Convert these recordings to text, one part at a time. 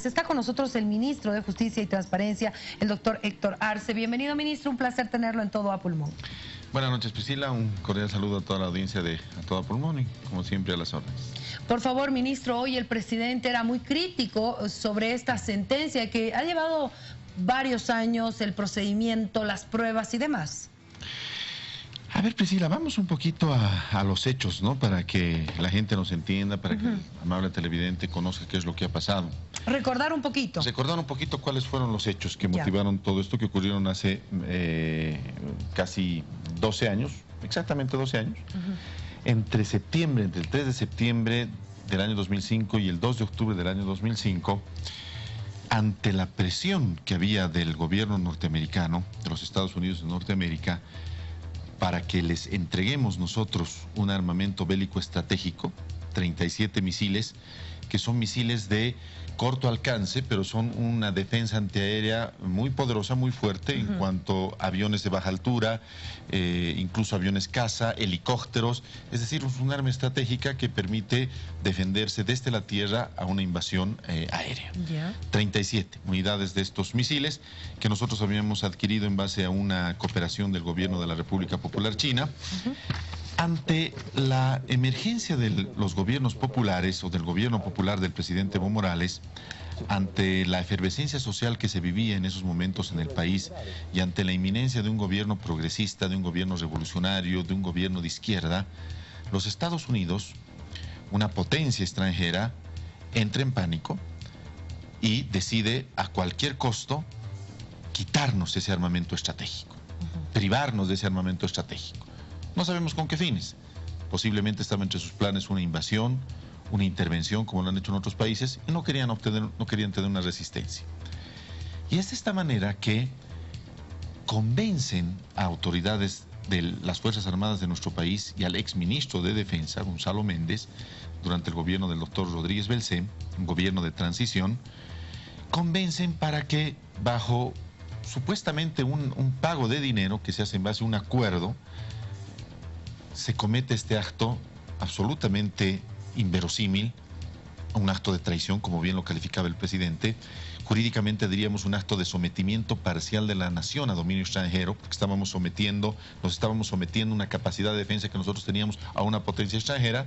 Está con nosotros el ministro de Justicia y Transparencia, el doctor Héctor Arce. Bienvenido, ministro, un placer tenerlo en Todo a Pulmón. Buenas noches, Priscila, un cordial saludo a toda la audiencia de A Todo a Pulmón y, como siempre, a las órdenes. Por favor, ministro, hoy el presidente era muy crítico sobre esta sentencia que ha llevado varios años, el procedimiento, las pruebas y demás. A ver, Priscila, vamos un poquito a los hechos, ¿no? Para que la gente nos entienda, para que el amable televidente conozca qué es lo que ha pasado. Recordar un poquito. Recordar un poquito cuáles fueron los hechos que motivaron todo esto, que ocurrieron hace casi 12 años, exactamente 12 años. Entre el 3 de septiembre del año 2005 y el 2 de octubre del año 2005, ante la presión que había del gobierno norteamericano, de los Estados Unidos de Norteamérica, para que les entreguemos nosotros un armamento bélico estratégico, 37 misiles, que son misiles de corto alcance, pero son una defensa antiaérea muy poderosa, muy fuerte en cuanto a aviones de baja altura, incluso aviones caza, helicópteros, es decir, es un arma estratégica que permite defenderse desde la tierra a una invasión aérea. 37 unidades de estos misiles que nosotros habíamos adquirido en base a una cooperación del gobierno de la República Popular China. Ante la emergencia de los gobiernos populares o del gobierno popular del presidente Evo Morales, ante la efervescencia social que se vivía en esos momentos en el país y ante la inminencia de un gobierno progresista, de un gobierno revolucionario, de un gobierno de izquierda, los Estados Unidos, una potencia extranjera, entra en pánico y decide a cualquier costo quitarnos ese armamento estratégico, privarnos de ese armamento estratégico. No sabemos con qué fines. Posiblemente estaba entre sus planes una invasión, una intervención, como lo han hecho en otros países, y no querían tener una resistencia. Y es de esta manera que convencen a autoridades de las Fuerzas Armadas de nuestro país y al exministro de Defensa, Gonzalo Méndez, durante el gobierno del doctor Rodríguez Belcé, un gobierno de transición, convencen para que bajo supuestamente un pago de dinero que se hace en base a un acuerdo, se comete este acto absolutamente inverosímil, un acto de traición, como bien lo calificaba el presidente. Jurídicamente diríamos un acto de sometimiento parcial de la nación a dominio extranjero, porque nos estábamos sometiendo una capacidad de defensa que nosotros teníamos a una potencia extranjera.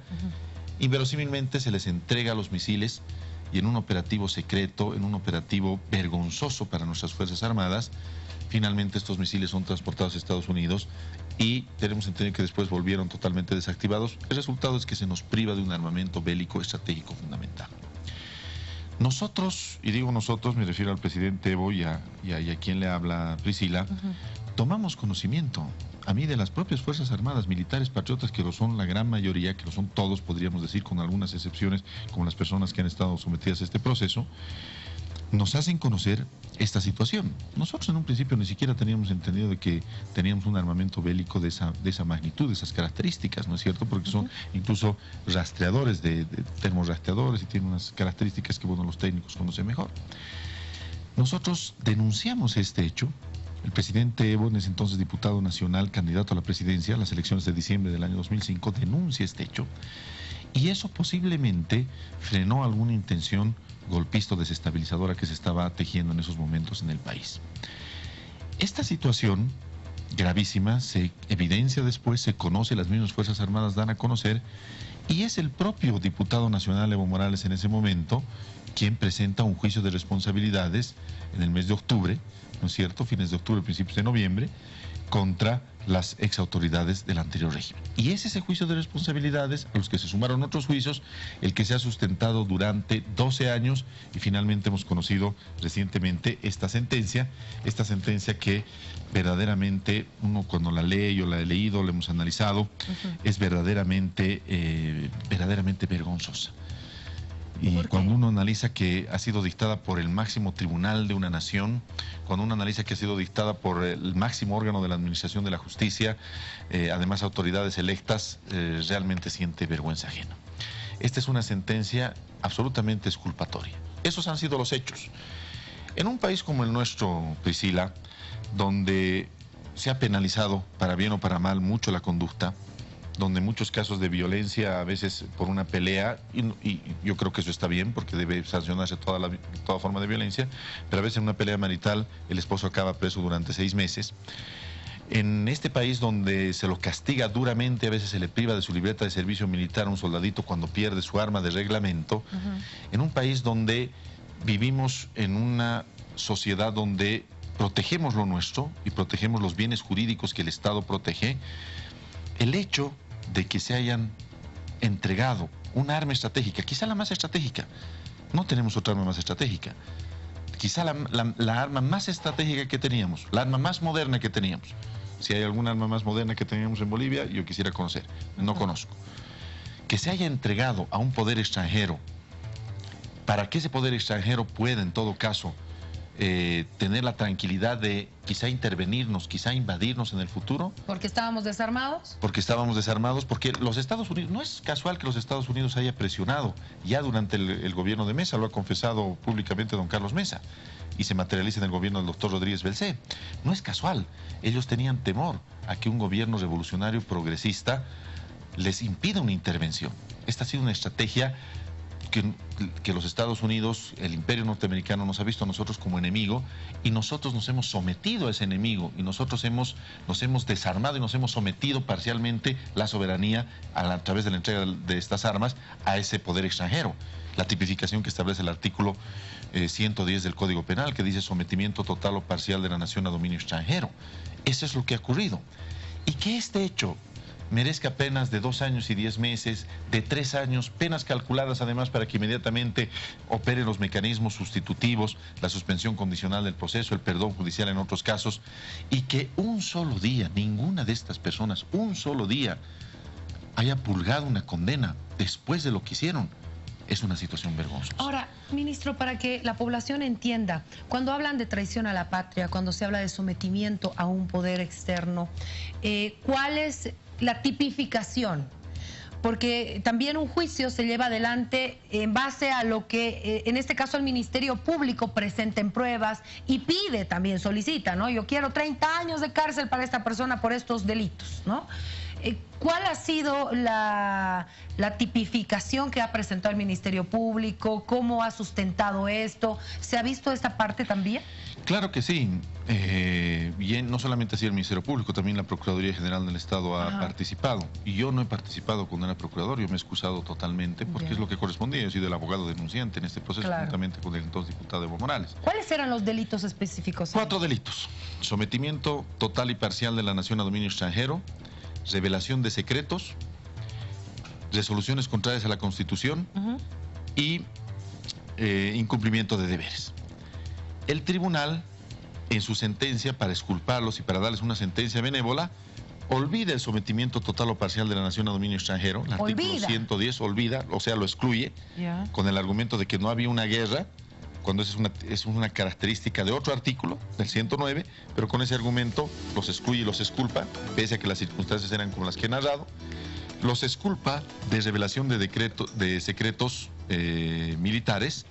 Inverosímilmente se les entrega los misiles y en un operativo secreto, en un operativo vergonzoso para nuestras Fuerzas Armadas, finalmente estos misiles son transportados a Estados Unidos y tenemos entendido que después volvieron totalmente desactivados. El resultado es que se nos priva de un armamento bélico estratégico fundamental. Nosotros, y digo nosotros, me refiero al presidente Evo y a quien le habla Priscila, tomamos conocimiento, a mí, de las propias Fuerzas Armadas, militares patriotas, que lo son la gran mayoría, que lo son todos, podríamos decir, con algunas excepciones, como las personas que han estado sometidas a este proceso, nos hacen conocer esta situación. Nosotros en un principio ni siquiera teníamos entendido de que teníamos un armamento bélico de esa magnitud, de esas características, ¿no es cierto? Porque son incluso rastreadores, termorrastreadores, y tienen unas características que, bueno, los técnicos conocen mejor. Nosotros denunciamos este hecho. El presidente Evo, en ese entonces diputado nacional, candidato a la presidencia, a las elecciones de diciembre del año 2005, denuncia este hecho. Y eso posiblemente frenó alguna intención golpista o desestabilizadora que se estaba tejiendo en esos momentos en el país. Esta situación gravísima se evidencia después, se conoce, las mismas Fuerzas Armadas dan a conocer, y es el propio diputado nacional Evo Morales en ese momento quien presenta un juicio de responsabilidades en el mes de octubre, ¿no es cierto?, fines de octubre, principios de noviembre, contra las exautoridades del anterior régimen. Y es ese juicio de responsabilidades, a los que se sumaron otros juicios, el que se ha sustentado durante 12 años y finalmente hemos conocido recientemente esta sentencia que verdaderamente uno, cuando la lee, yo la he leído, la hemos analizado, es verdaderamente vergonzosa. Y cuando uno analiza que ha sido dictada por el máximo tribunal de una nación, cuando uno analiza que ha sido dictada por el máximo órgano de la administración de la justicia, además autoridades electas, realmente siente vergüenza ajena. Esta es una sentencia absolutamente exculpatoria. Esos han sido los hechos. En un país como el nuestro, Priscila, donde se ha penalizado, para bien o para mal, mucho la conducta, donde muchos casos de violencia, a veces por una pelea, y yo creo que eso está bien porque debe sancionarse toda forma de violencia, pero a veces en una pelea marital el esposo acaba preso durante 6 meses. En este país donde se lo castiga duramente, a veces se le priva de su libreta de servicio militar a un soldadito cuando pierde su arma de reglamento, en un país donde vivimos en una sociedad donde protegemos lo nuestro y protegemos los bienes jurídicos que el Estado protege, el hecho de que se hayan entregado una arma estratégica, quizá la más estratégica, no tenemos otra arma más estratégica, quizá la arma más estratégica que teníamos, la arma más moderna que teníamos. Si hay alguna arma más moderna que teníamos en Bolivia, yo quisiera conocer, no conozco. Que se haya entregado a un poder extranjero, para que ese poder extranjero pueda, en todo caso, tener la tranquilidad de quizá intervenirnos, quizá invadirnos en el futuro. ¿Porque estábamos desarmados? Porque estábamos desarmados, porque los Estados Unidos, no es casual que los Estados Unidos haya presionado ya durante el gobierno de Mesa, lo ha confesado públicamente don Carlos Mesa, y se materializa en el gobierno del doctor Rodríguez Belcé. No es casual, ellos tenían temor a que un gobierno revolucionario progresista les impida una intervención. Esta ha sido una estrategia que los Estados Unidos, el imperio norteamericano, nos ha visto a nosotros como enemigo, y nosotros nos hemos sometido a ese enemigo, y nosotros nos hemos desarmado y nos hemos sometido parcialmente la soberanía a través de la entrega de estas armas a ese poder extranjero. La tipificación que establece el artículo 110 del Código Penal, que dice sometimiento total o parcial de la nación a dominio extranjero. Eso es lo que ha ocurrido. Y que este hecho merezca penas de 2 años y 10 meses, de 3 años, penas calculadas además para que inmediatamente operen los mecanismos sustitutivos, la suspensión condicional del proceso, el perdón judicial en otros casos, y que un solo día, ninguna de estas personas, un solo día, haya purgado una condena después de lo que hicieron. Es una situación vergonzosa. Ahora, ministro, para que la población entienda, cuando hablan de traición a la patria, cuando se habla de sometimiento a un poder externo, ¿cuál es la tipificación? Porque también un juicio se lleva adelante en base a lo que, en este caso, el Ministerio Público presenta en pruebas y pide también, solicita, ¿no? Yo quiero 30 años de cárcel para esta persona por estos delitos, ¿no? ¿Cuál ha sido la tipificación que ha presentado el Ministerio Público? ¿Cómo ha sustentado esto? ¿Se ha visto esta parte también? Claro que sí. Bien, no solamente así el Ministerio Público, también la Procuraduría General del Estado ha participado. Y yo no he participado cuando era procurador, yo me he excusado totalmente porque es lo que correspondía. Yo he sido el abogado denunciante en este proceso, juntamente con el entonces diputado Evo Morales. ¿Cuáles eran los delitos específicos? 4 delitos. Sometimiento total y parcial de la nación a dominio extranjero, revelación de secretos, resoluciones contrarias a la Constitución y incumplimiento de deberes. El tribunal, en su sentencia, para exculparlos y para darles una sentencia benévola, olvida el sometimiento total o parcial de la nación a dominio extranjero. El artículo 110 olvida, o sea, lo excluye, con el argumento de que no había una guerra, cuando es una característica de otro artículo, del 109, pero con ese argumento los excluye y los exculpa, pese a que las circunstancias eran como las que he narrado. Los exculpa de revelación de secretos militares,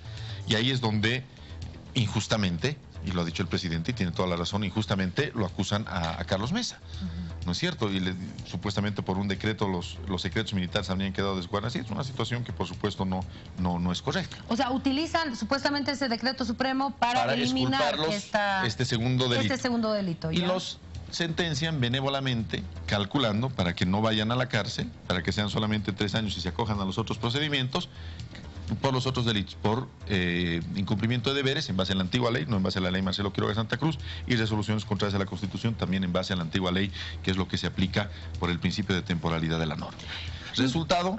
y ahí es donde injustamente, y lo ha dicho el presidente y tiene toda la razón, injustamente lo acusan a Carlos Mesa. ¿No es cierto? Y supuestamente por un decreto los secretos militares habrían quedado desguardados. Es una situación que por supuesto no es correcta. O sea, utilizan supuestamente ese decreto supremo para eliminar este segundo delito. Y los sentencian benévolamente, calculando para que no vayan a la cárcel, para que sean solamente 3 años y se acojan a los otros procedimientos, por los otros delitos, por incumplimiento de deberes en base a la antigua ley, no en base a la ley Marcelo Quiroga Santa Cruz, y resoluciones contrarias a la Constitución también en base a la antigua ley, que es lo que se aplica por el principio de temporalidad de la norma. Resultado,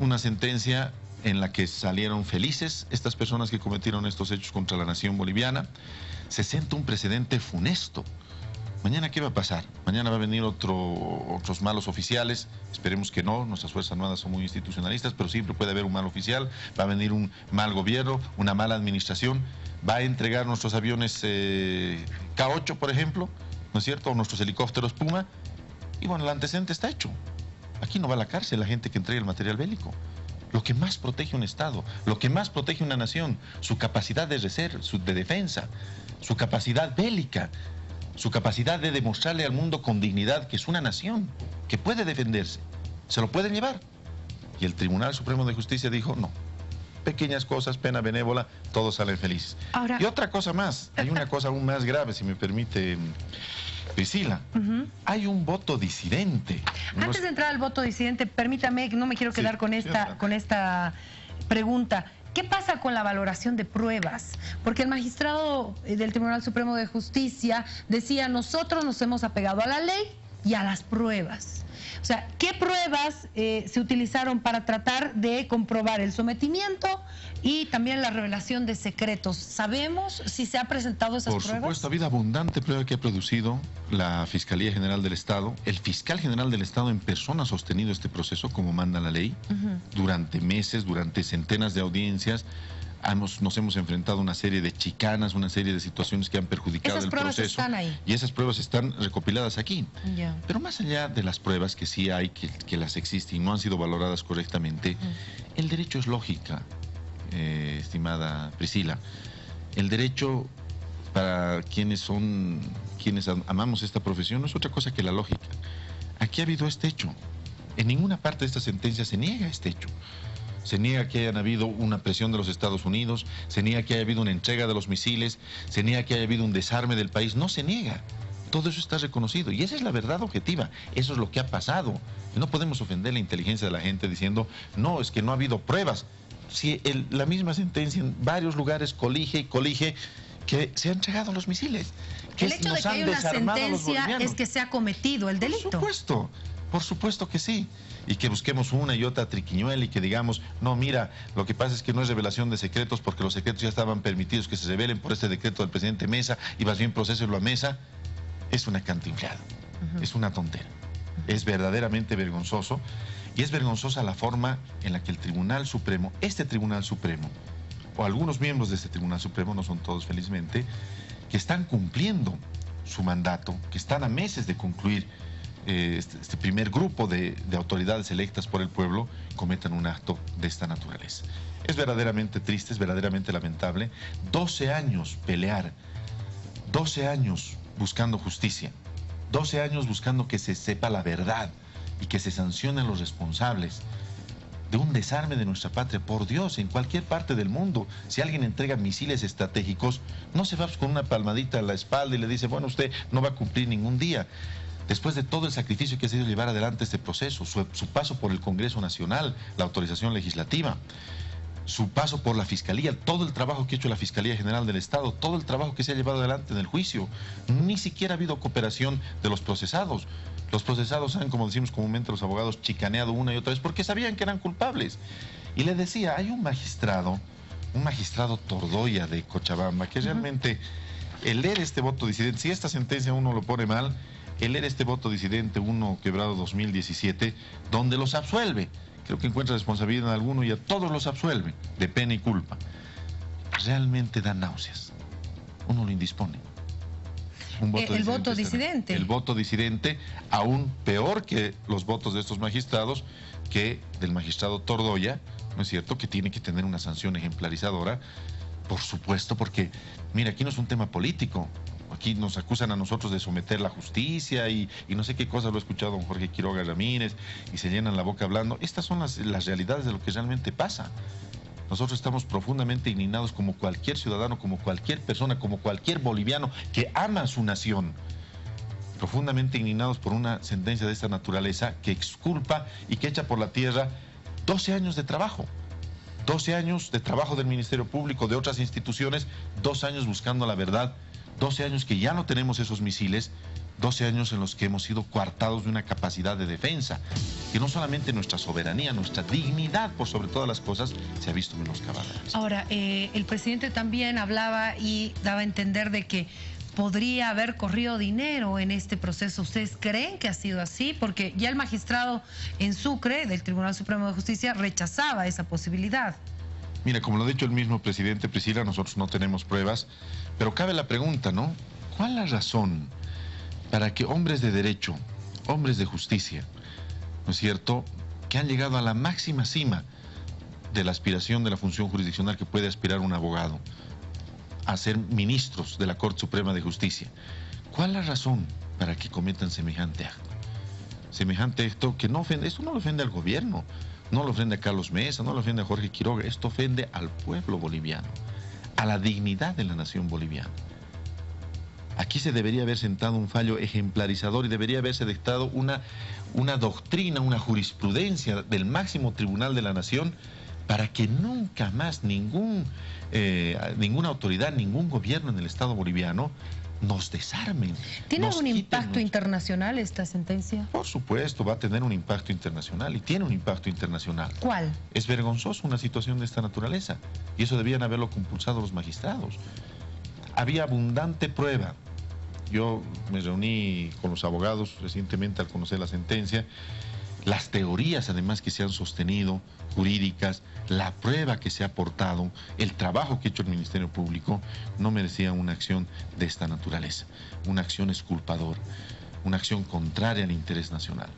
una sentencia en la que salieron felices estas personas que cometieron estos hechos contra la nación boliviana. Se sienta un precedente funesto. Mañana, ¿qué va a pasar? Mañana va a venir otros malos oficiales, esperemos que no, nuestras Fuerzas Armadas son muy institucionalistas, pero siempre puede haber un mal oficial, va a venir un mal gobierno, una mala administración, va a entregar nuestros aviones K-8, por ejemplo, ¿no es cierto?, o nuestros helicópteros Puma, y bueno, el antecedente está hecho. Aquí no va a la cárcel la gente que entrega el material bélico. Lo que más protege un Estado, lo que más protege una nación, su capacidad de defensa, su capacidad bélica, su capacidad de demostrarle al mundo con dignidad que es una nación, que puede defenderse, se lo pueden llevar. Y el Tribunal Supremo de Justicia dijo, no, pequeñas cosas, pena benévola, todos salen felices. Ahora, y otra cosa más, hay una cosa aún más grave, si me permite, Priscila. Hay un voto disidente. Antes de entrar al voto disidente, permítame, no me quiero quedar con esta pregunta. ¿Qué pasa con la valoración de pruebas? Porque el magistrado del Tribunal Supremo de Justicia decía, nosotros nos hemos apegado a la ley y a las pruebas. O sea, ¿qué pruebas se utilizaron para tratar de comprobar el sometimiento y también la revelación de secretos? ¿Sabemos si se ha presentado esas pruebas? Por supuesto, ha habido abundante prueba que ha producido la Fiscalía General del Estado. El fiscal general del Estado en persona ha sostenido este proceso como manda la ley. Durante meses, durante centenas de audiencias. Nos hemos enfrentado a una serie de chicanas, una serie de situaciones que han perjudicado el proceso. Esas pruebas están ahí. Y esas pruebas están recopiladas aquí. Ya. Pero más allá de las pruebas que sí hay, que las existen y no han sido valoradas correctamente, el derecho es lógica, estimada Priscila. El derecho, para quienes amamos esta profesión, no es otra cosa que la lógica. Aquí ha habido este hecho. En ninguna parte de esta sentencia se niega este hecho. Se niega que haya habido una presión de los Estados Unidos, se niega que haya habido una entrega de los misiles, se niega que haya habido un desarme del país. No se niega. Todo eso está reconocido y esa es la verdad objetiva. Eso es lo que ha pasado. Y no podemos ofender la inteligencia de la gente diciendo, no, es que no ha habido pruebas. Si la misma sentencia en varios lugares colige que se han entregado los misiles. Que el hecho de que haya una sentencia es que se ha cometido el delito. Por supuesto que sí. Y que busquemos una y otra triquiñuela y que digamos, no, mira, lo que pasa es que no es revelación de secretos porque los secretos ya estaban permitidos que se revelen por este decreto del presidente Mesa y más bien procéselo a Mesa. Es una cantinflada, es una tontera. Es verdaderamente vergonzoso y es vergonzosa la forma en la que el Tribunal Supremo, este Tribunal Supremo, o algunos miembros de este Tribunal Supremo, no son todos felizmente, que están cumpliendo su mandato, que están a meses de concluir este primer grupo de autoridades electas por el pueblo, cometan un acto de esta naturaleza. Es verdaderamente triste, es verdaderamente lamentable. 12 años pelear, 12 años buscando justicia, 12 años buscando que se sepa la verdad y que se sancionen los responsables de un desarme de nuestra patria. Por Dios, en cualquier parte del mundo, si alguien entrega misiles estratégicos, no se va con una palmadita a la espalda y le dice, bueno, usted no va a cumplir ningún día. Después de todo el sacrificio que ha sido llevar adelante este proceso, su paso por el Congreso Nacional, la autorización legislativa, su paso por la Fiscalía, todo el trabajo que ha hecho la Fiscalía General del Estado, todo el trabajo que se ha llevado adelante en el juicio, ni siquiera ha habido cooperación de los procesados. Los procesados han, como decimos comúnmente los abogados, chicaneado una y otra vez porque sabían que eran culpables. Y le decía, hay un magistrado Tordoya de Cochabamba, que realmente el leer este voto disidente, si esta sentencia uno lo pone mal, el leer este voto disidente 1/2017, donde los absuelve, creo que encuentra responsabilidad en alguno y a todos los absuelve de pena y culpa, realmente da náuseas. Uno lo indispone. El voto disidente. El voto disidente, aún peor que los votos de estos magistrados, que del magistrado Tordoya, ¿no es cierto?, que tiene que tener una sanción ejemplarizadora, por supuesto, porque, mira, aquí no es un tema político. Aquí nos acusan a nosotros de someter la justicia y no sé qué cosas, lo he escuchado don Jorge Quiroga Ramírez y se llenan la boca hablando. Estas son las realidades de lo que realmente pasa. Nosotros estamos profundamente indignados como cualquier ciudadano, como cualquier persona, como cualquier boliviano que ama a su nación. Profundamente indignados por una sentencia de esta naturaleza que exculpa y que echa por la tierra 12 años de trabajo. 12 años de trabajo del Ministerio Público, de otras instituciones, 2 años buscando la verdad, 12 años que ya no tenemos esos misiles, 12 años en los que hemos sido coartados de una capacidad de defensa, que no solamente nuestra soberanía, nuestra dignidad, por sobre todas las cosas, se ha visto menoscabada. Ahora, el presidente también hablaba y daba a entender de que podría haber corrido dinero en este proceso. ¿Ustedes creen que ha sido así? Porque ya el magistrado en Sucre, del Tribunal Supremo de Justicia, rechazaba esa posibilidad. Mira, como lo ha dicho el mismo presidente, Priscila, nosotros no tenemos pruebas, pero cabe la pregunta, ¿no? ¿Cuál es la razón para que hombres de derecho, hombres de justicia, ¿no es cierto?, que han llegado a la máxima cima de la aspiración de la función jurisdiccional que puede aspirar un abogado, a ser ministros de la Corte Suprema de Justicia, ¿cuál es la razón para que cometan semejante acto? semejante esto que no ofende, esto no lo ofende al gobierno, no lo ofende a Carlos Mesa, no lo ofende a Jorge Quiroga, esto ofende al pueblo boliviano, a la dignidad de la nación boliviana. Aquí se debería haber sentado un fallo ejemplarizador y debería haberse dictado una doctrina, una jurisprudencia del máximo tribunal de la nación para que nunca más ninguna autoridad, ningún gobierno en el Estado boliviano nos desarmen. ¿Tiene algún impacto internacional esta sentencia? Por supuesto, va a tener un impacto internacional y tiene un impacto internacional. ¿Cuál? Es vergonzoso una situación de esta naturaleza y eso debían haberlo compulsado los magistrados. Había abundante prueba. Yo me reuní con los abogados recientemente al conocer la sentencia. Las teorías además que se han sostenido, jurídicas, la prueba que se ha aportado, el trabajo que ha hecho el Ministerio Público, no merecía una acción de esta naturaleza. Una acción exculpadora, una acción contraria al interés nacional.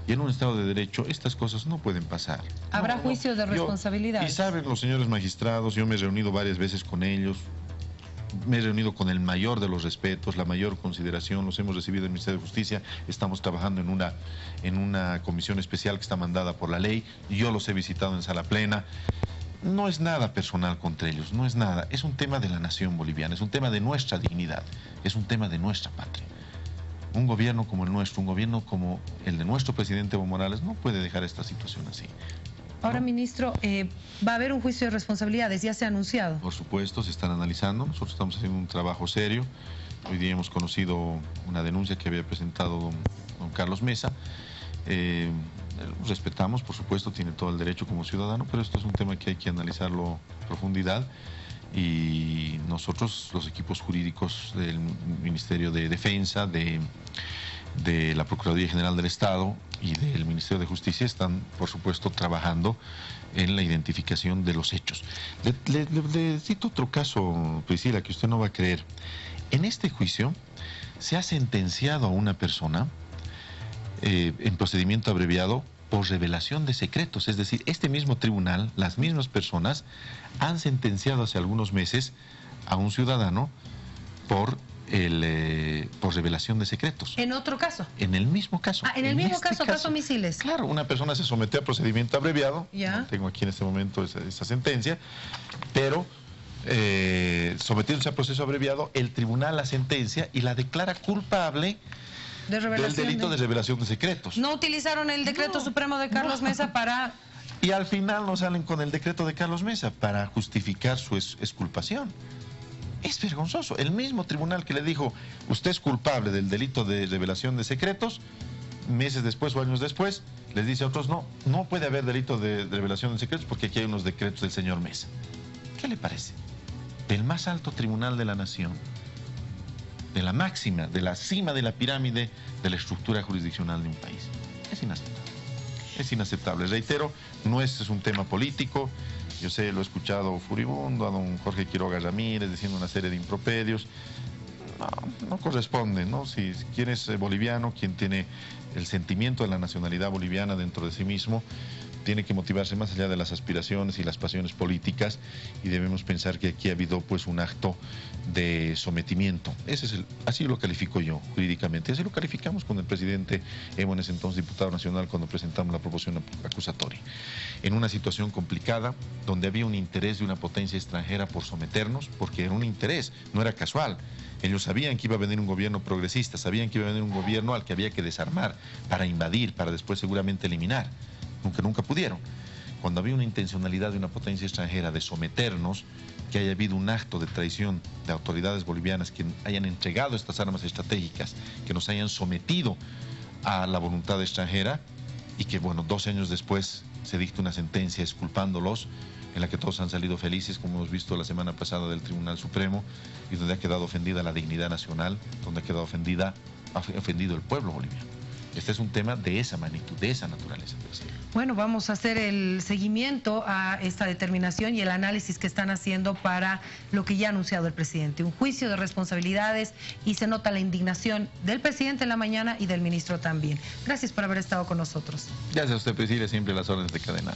Y en un Estado de Derecho estas cosas no pueden pasar. ¿Habrá juicios de responsabilidad? Y saben los señores magistrados, yo me he reunido varias veces con ellos, me he reunido con el mayor de los respetos, la mayor consideración, los hemos recibido en el Ministerio de Justicia, estamos trabajando en una comisión especial que está mandada por la ley, yo los he visitado en sala plena. No es nada personal contra ellos, no es nada, es un tema de la nación boliviana, es un tema de nuestra dignidad, es un tema de nuestra patria. Un gobierno como el nuestro, un gobierno como el de nuestro presidente Evo Morales no puede dejar esta situación así. Ahora, ministro, ¿va a haber un juicio de responsabilidades? ¿Ya se ha anunciado? Por supuesto, se están analizando. Nosotros estamos haciendo un trabajo serio. Hoy día hemos conocido una denuncia que había presentado don Carlos Mesa. Respetamos, por supuesto, tiene todo el derecho como ciudadano, pero esto es un tema que hay que analizarlo a profundidad. Y nosotros, los equipos jurídicos del Ministerio de Defensa, de la Procuraduría General del Estado y del Ministerio de Justicia están, por supuesto, trabajando en la identificación de los hechos. Le cito otro caso, Priscila, que usted no va a creer. En este juicio se ha sentenciado a una persona en procedimiento abreviado por revelación de secretos. Es decir, este mismo tribunal, las mismas personas, han sentenciado hace algunos meses a un ciudadano por revelación de secretos. ¿En otro caso? En el mismo caso. Ah, en el mismo caso Misiles. Claro, una persona se sometió a procedimiento abreviado. Ya. No tengo aquí en este momento esa sentencia, pero sometiéndose a proceso abreviado, el tribunal la sentencia y la declara culpable del delito de revelación de secretos. ¿No utilizaron el decreto supremo de Carlos Mesa para...? Y al final no salen con el decreto de Carlos Mesa para justificar su exculpación. Es vergonzoso. El mismo tribunal que le dijo, usted es culpable del delito de revelación de secretos, meses después o años después, les dice a otros, no puede haber delito de revelación de secretos porque aquí hay unos decretos del señor Mesa. ¿Qué le parece? Del más alto tribunal de la nación, de la máxima, de la cima de la pirámide de la estructura jurisdiccional de un país. Es inaceptable. Es inaceptable. Reitero, no este es un tema político. Yo sé, lo he escuchado furibundo a don Jorge Quiroga Ramírez diciendo una serie de improperios. No corresponde, ¿no? Si quien es boliviano, quien tiene el sentimiento de la nacionalidad boliviana dentro de sí mismo, tiene que motivarse más allá de las aspiraciones y las pasiones políticas y debemos pensar que aquí ha habido pues un acto de sometimiento. Así lo califico yo jurídicamente, así lo calificamos con el presidente Evo, en ese entonces diputado nacional, cuando presentamos la proposición acusatoria. En una situación complicada, donde había un interés de una potencia extranjera por someternos, porque era un interés, no era casual. Ellos sabían que iba a venir un gobierno progresista, sabían que iba a venir un gobierno al que había que desarmar, para invadir, para después seguramente eliminar. Nunca pudieron. Cuando había una intencionalidad de una potencia extranjera de someternos, que haya habido un acto de traición de autoridades bolivianas que hayan entregado estas armas estratégicas, que nos hayan sometido a la voluntad extranjera y que, bueno, 12 años después se dicta una sentencia exculpándolos, en la que todos han salido felices, como hemos visto la semana pasada del Tribunal Supremo, y donde ha quedado ofendida la dignidad nacional, donde ha quedado ofendido el pueblo boliviano. Este es un tema de esa magnitud, de esa naturaleza. Bueno, vamos a hacer el seguimiento a esta determinación y el análisis que están haciendo para lo que ya ha anunciado el presidente. Un juicio de responsabilidades y se nota la indignación del presidente en la mañana y del ministro también. Gracias por haber estado con nosotros. Gracias a usted, Priscila, siempre las órdenes de cadena.